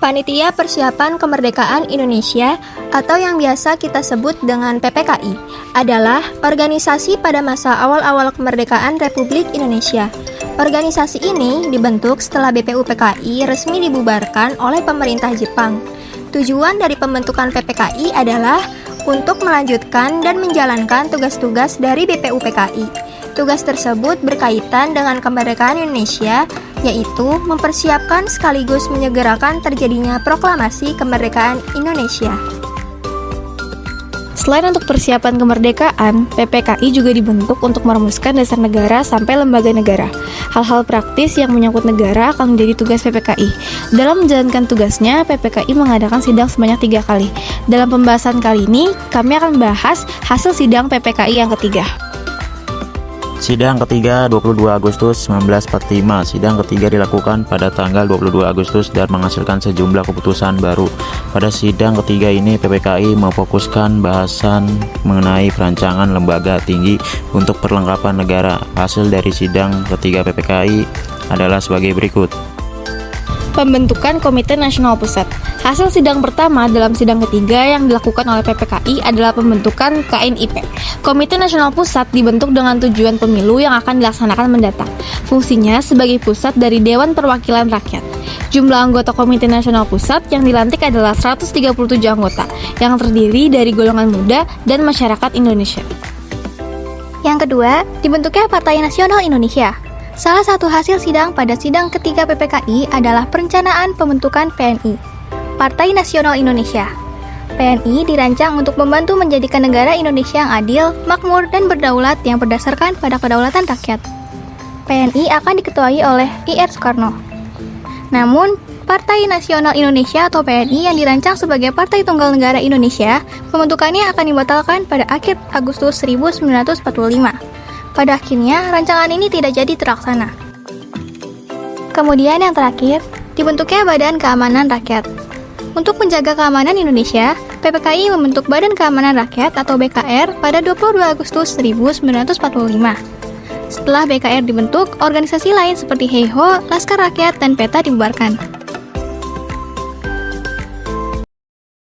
Panitia Persiapan Kemerdekaan Indonesia atau yang biasa kita sebut dengan PPKI adalah organisasi pada masa awal-awal kemerdekaan Republik Indonesia. Organisasi ini dibentuk setelah BPUPKI resmi dibubarkan oleh pemerintah Jepang. Tujuan dari pembentukan PPKI adalah untuk melanjutkan dan menjalankan tugas-tugas dari BPUPKI. Tugas tersebut berkaitan dengan kemerdekaan Indonesia, yaitu mempersiapkan sekaligus menyegerakan terjadinya proklamasi kemerdekaan Indonesia. Selain untuk persiapan kemerdekaan, PPKI juga dibentuk untuk merumuskan dasar negara sampai lembaga negara. Hal-hal praktis yang menyangkut negara akan menjadi tugas PPKI. Dalam menjalankan tugasnya, PPKI mengadakan sidang sebanyak 3 kali. Dalam pembahasan kali ini, kami akan bahas hasil sidang PPKI yang ketiga. Sidang ketiga 22 Agustus 1945. Sidang ketiga dilakukan pada tanggal 22 Agustus dan menghasilkan sejumlah keputusan baru. Pada sidang ketiga ini PPKI memfokuskan bahasan mengenai perancangan lembaga tinggi untuk perlengkapan negara. Hasil dari sidang ketiga PPKI adalah sebagai berikut. Pembentukan Komite Nasional Pusat. Hasil sidang pertama dalam sidang ketiga yang dilakukan oleh PPKI adalah pembentukan KNIP. Komite Nasional Pusat dibentuk dengan tujuan pemilu yang akan dilaksanakan mendatang. Fungsinya sebagai pusat dari Dewan Perwakilan Rakyat. Jumlah anggota Komite Nasional Pusat yang dilantik adalah 137 anggota, yang terdiri dari golongan muda dan masyarakat Indonesia. Yang kedua, dibentuknya Partai Nasional Indonesia. Salah satu hasil sidang pada sidang ketiga PPKI adalah perencanaan pembentukan PNI, Partai Nasional Indonesia. PNI dirancang untuk membantu menjadikan negara Indonesia yang adil, makmur, dan berdaulat yang berdasarkan pada kedaulatan rakyat. PNI akan diketuai oleh I.R. Soekarno. Namun, Partai Nasional Indonesia atau PNI yang dirancang sebagai Partai Tunggal Negara Indonesia, pembentukannya akan dibatalkan pada akhir Agustus 1945. Pada akhirnya, rancangan ini tidak jadi terlaksana. Kemudian yang terakhir, dibentuknya Badan Keamanan Rakyat. Untuk menjaga keamanan Indonesia, PPKI membentuk Badan Keamanan Rakyat atau BKR pada 22 Agustus 1945. Setelah BKR dibentuk, organisasi lain seperti HEIHO, Laskar Rakyat, dan PETA dibubarkan.